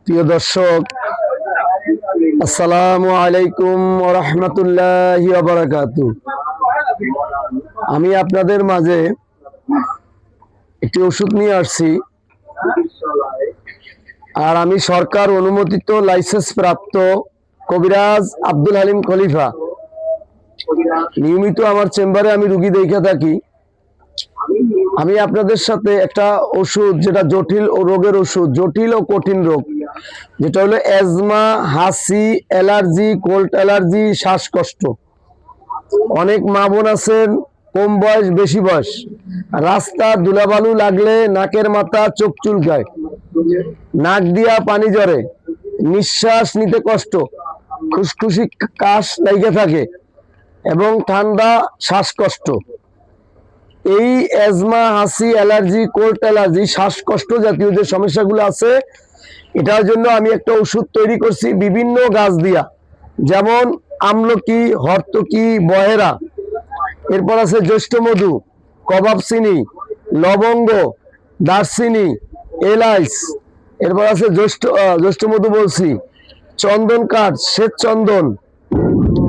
প্রিয় দর্শক, আসসালামু আলাইকুম ওয়া রাহমাতুল্লাহি ওয়া বারাকাতুহু। আমি আপনাদের মাঝে একটি ওষুধ নিয়ে আসছি, আর আমি সরকার অনুমোদিত লাইসেন্স প্রাপ্ত কবিরাজ আব্দুল হালিম খলিফা। নিয়মিত আমার চেম্বারে আমি রোগী দেখে থাকি। আমি আপনাদের সাথে একটা ওষুধ, যেটা জটিল ও রোগের ওষুধ, জটিল ও কঠিন রোগ, যেটা হলো অ্যাজমা, হাসি, অ্যালার্জি, কোল্ড অ্যালার্জি, শ্বাসকষ্ট। অনেক মা বোন আছেন, কম বয়স বেশি বয়স, রাস্তা ধুলাবালু লাগলে নাকের মাথা চোখ চুলকায়, নাক দিয়া পানি ঝরে, নিঃশ্বাস নিতে কষ্ট, খুশখুশি কাশ লেগে থাকে এবং ঠান্ডা শ্বাসকষ্ট। এই অ্যাজমা, হাসি, অ্যালার্জি, কোল্ড অ্যালার্জি, শ্বাসকষ্ট জাতীয় যে সমস্যাগুলো আছে, এটার জন্য আমি একটা ওষুধ তৈরি করছি বিভিন্ন গাছ দিয়া, যেমন আমলকি, হর্তকি, বহেরা, এরপর আছে জ্যৈষ্ঠ মধু, কবাব চিনি, লবঙ্গ, দারচিনি, এলাইচ, এরপর আছে জ্যৈষ্ঠ মধু বলছি, চন্দন কাঠ, শ্বেত চন্দন,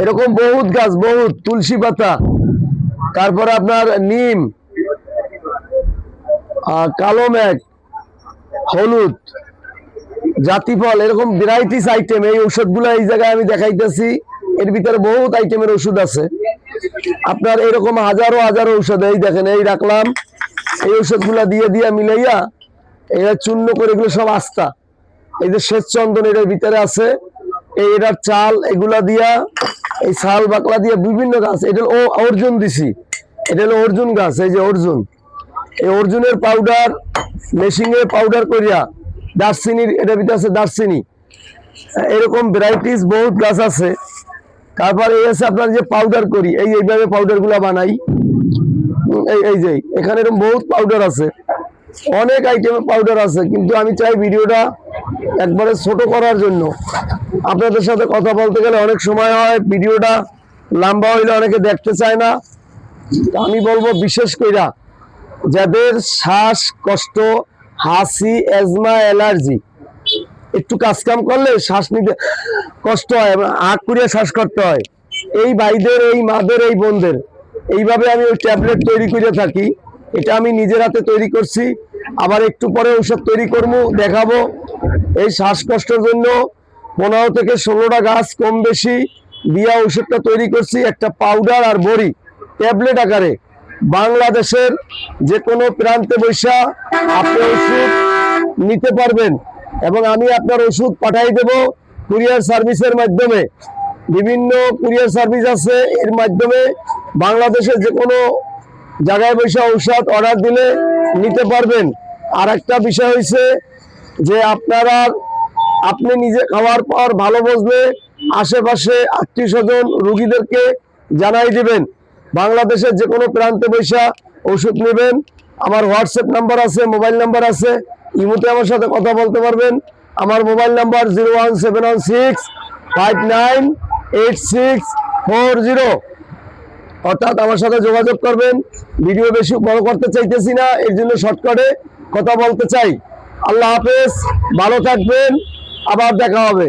এরকম বহুত গাছ, বহুত তুলসী পাতা, তারপরে আপনার নিম, কালো মেঘ, হলুদ, জাতিফল, এরকম ভ্যারাইটিস আইটেম। এই ঔষধগুলো এই জায়গায় আমি দেখাইতেছি, এর ভিতরে বহুত আইটেমের ওষুধ আছে। আপনার এরকম হাজারো হাজারো ঔষধ, এই দেখেন, এই রাখলাম, এই ওষুধগুলা দিয়ে দিয়ে মিলাইয়া এরা চূর্ণ করে, এগুলো সব আস্থা। এই যে শ্বেত চন্দন এটার ভিতরে আছে, এটার চাল, এগুলা দিয়া, এই ছাল বাকলা দিয়ে বিভিন্ন গাছ, এটা অর্জুন দিছি, এটা হলো অর্জুন গাছ, এই যে অর্জুন, এই অর্জুনের পাউডার মেশিনে পাউডার করিয়া, দারচিনির এটার ভিতরে আছে দারচিনি, এরকম ভ্যারাইটিস বহুত গাছ আছে। তারপর এই আছে আপনার যে পাউডার করি, এইভাবে পাউডার গুলা বানাই, এই যে এখানে এরকম বহুত পাউডার আছে, অনেক আইটেমের পাউডার আছে। কিন্তু আমি চাই ভিডিওটা একবারে ছোট করার জন্য। আপনাদের সাথে কথা বলতে গেলে অনেক সময় হয়, ভিডিওটা লম্বা হইলে অনেকে দেখতে চায় না। আমি বলবো বিশেষ কইরা যাদের শ্বাসকষ্ট, হাসি, অ্যাজমা, অ্যালার্জি, একটু কাজ কাম করলে শ্বাস নিতে কষ্ট হয়, আগ করিয়া শ্বাস করতে হয়, এই ভাইদের, এই মাদের, এই বোনদের, এইভাবে আমি ওই ট্যাবলেট তৈরি করে থাকি। এটা আমি নিজের হাতে তৈরি করছি, আবার একটু পরে ঔষধ তৈরি করবো, দেখাবো। এই শ্বাসকষ্টের জন্য 15 থেকে 16টা গাছ কম বেশি দিয়া ঔষধটা তৈরি করছি, একটা পাউডার আর বড়ি ট্যাবলেট আকারে। বাংলাদেশের যে কোনো প্রান্তে বৈশা আপনি ওষুধ নিতে পারবেন, এবং আমি আপনার ওষুধ পাঠাই দেব কুরিয়ার সার্ভিসের মাধ্যমে। বিভিন্ন কুরিয়ার সার্ভিস আছে, এর মাধ্যমে বাংলাদেশের যে কোনো জায়গায় বৈশা ঔষধ অর্ডার দিলে নিতে পারবেন। আর একটা বিষয় হয়েছে যে আপনি নিজে খাওয়ার পর ভালো বুঝলে আশেপাশে আত্মীয় স্বজন রুগীদেরকে জানাই দিবেন। বাংলাদেশের যে কোনো প্রান্তে বৈশা ওষুধ নেবেন। আমার হোয়াটসঅ্যাপ নাম্বার আছে, মোবাইল নাম্বার আছে, ইমোতে আমার সাথে কথা বলতে পারবেন। আমার মোবাইল নাম্বার 01716598640, অর্থাৎ আমার সাথে যোগাযোগ করবেন। ভিডিও বেশি বড় করতে চাইতেছি না, এর জন্য শর্টকাটে কথা বলতে চাই। আল্লাহ হাফেজ, ভালো থাকবেন, আবার দেখা হবে।